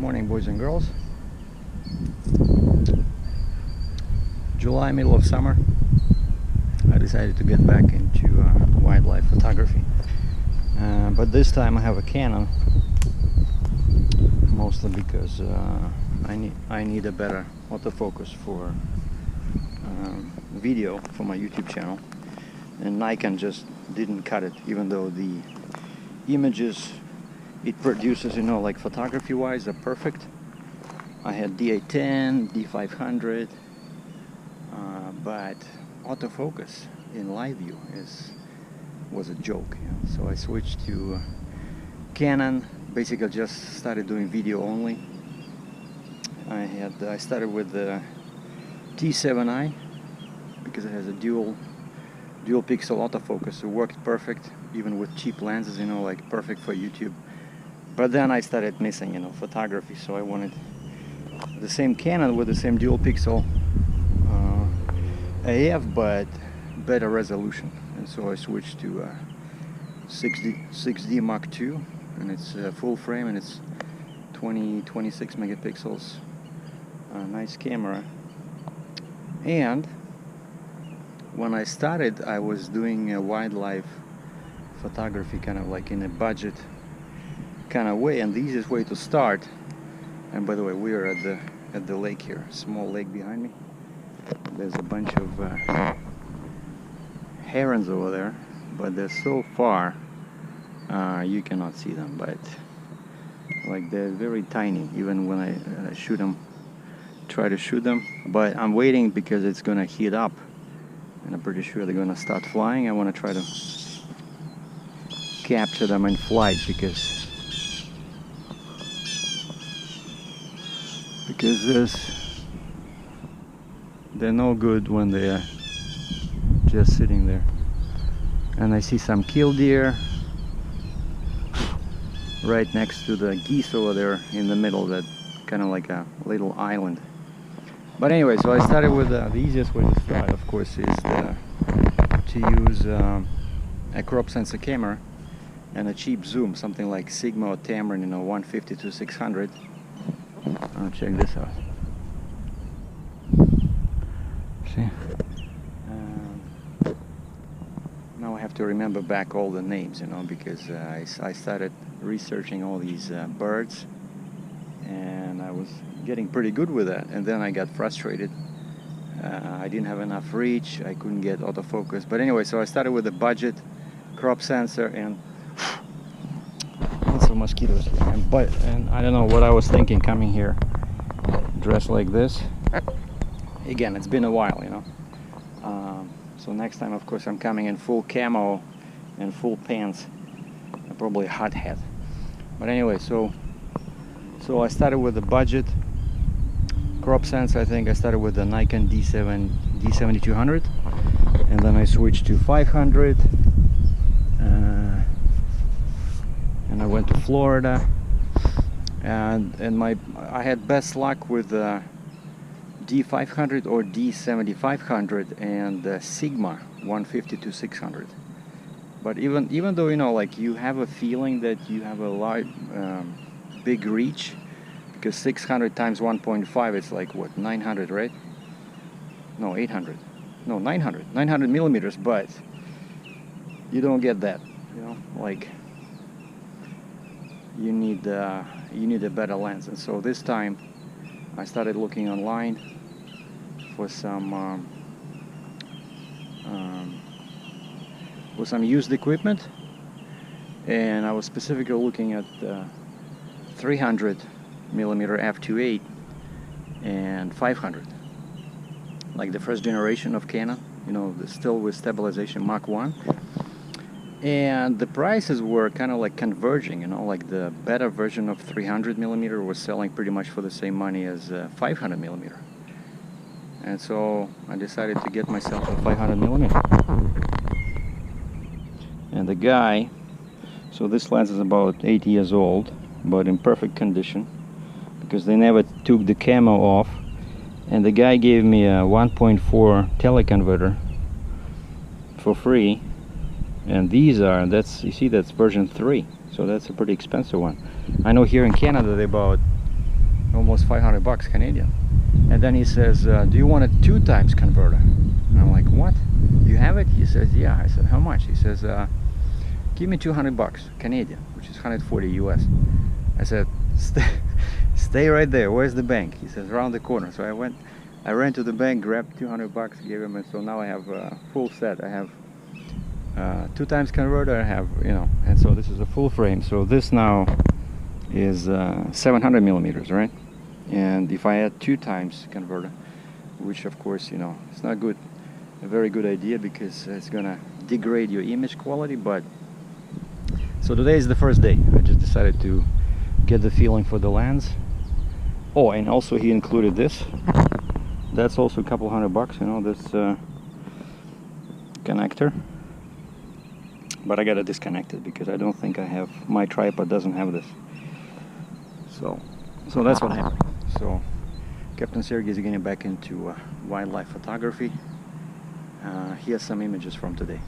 Morning, boys and girls. July, middle of summer. I decided to get back into wildlife photography, but this time I have a Canon, mostly because I need a better autofocus for video for my YouTube channel, and Nikon just didn't cut it, even though the images it produces, you know, like photography wise, are perfect. I had D810, D500, but autofocus in live view was a joke, you know? So I switched to Canon. Basically just started doing video only. I started with the T7i because it has a dual pixel autofocus. It worked perfect even with cheap lenses, you know, like perfect for YouTube. But then I started missing, you know, photography, so I wanted the same Canon with the same dual pixel AF, but better resolution, and so I switched to 6D Mark II, and it's full frame, and it's 26 megapixels. Nice camera. And when I started, I was doing wildlife photography kind of like in a budget kind of way, and the easiest way to start, and by the way, we are at the lake here, small lake behind me. There's a bunch of herons over there, but they're so far you cannot see them, but like they're very tiny even when I shoot them, try to shoot them. But I'm waiting because it's gonna heat up, and I'm pretty sure they're gonna start flying. I want to try to capture them in flight because they're no good when they're just sitting there. And I see some killdeer right next to the geese over there in the middle, that kind of like a little island. But anyway, so I started with the easiest way to start, of course, is to use a crop sensor camera and a cheap zoom, something like Sigma or Tamron, you know, 150 to 600. Check this out. See? Now I have to remember back all the names, you know, because I started researching all these birds, and I was getting pretty good with that, and then I got frustrated. I didn't have enough reach, I couldn't get autofocus. But anyway, so I started with a budget crop sensor, and lots of mosquitoes. And I don't know what I was thinking coming here dressed like this. Again, it's been a while, you know. So next time, of course, I'm coming in full camo and full pants, and probably a hot hat. But anyway, so I started with the budget crop sensor. I think I started with the Nikon D7200, and then I switched to 500, and I went to Florida, and I had best luck with the D500 or D7500 and Sigma 150 to 600. But even though, you know, like you have a feeling that you have a large big reach, because 600 times 1.5, it's like what, 900, right? No, 800, no, 900 millimeters, but you don't get that, you know, like you need a better lens. And so this time I started looking online for some used equipment, and I was specifically looking at 300 millimeter f2.8 and 500, like the first generation of Canon, you know, still with stabilization Mark 1. And the prices were kind of like converging, you know, like the better version of 300 millimeter was selling pretty much for the same money as 500 millimeter. And so I decided to get myself a 500 millimeter. And the guy, so this lens is about 8 years old, but in perfect condition, because they never took the camo off. And the guy gave me a 1.4 teleconverter for free. And these are, you see, that's version 3, so that's a pretty expensive one. I know here in Canada they're about almost 500 bucks Canadian. And then he says, do you want a 2x converter? And I'm like, what? You have it? He says, yeah. I said, how much? He says, give me 200 bucks Canadian, which is 140 US. I said, stay right there. Where's the bank? He says, around the corner. So I ran to the bank, grabbed 200 bucks, gave him, and so now I have a full set. I have 2x converter, I have, you know, and so this is a full frame. So this now is 700 millimeters, right? And if I add 2x converter, which of course, you know, it's not good, a very good idea, because it's gonna degrade your image quality. But so today is the first day. I just decided to get the feeling for the lens. Oh, and also he included this. That's also a couple $100, you know, this connector. But I gotta disconnect it because I don't think I have, my tripod doesn't have this. So that's what happened. So Captain Sergei is getting back into wildlife photography. Here's some images from today.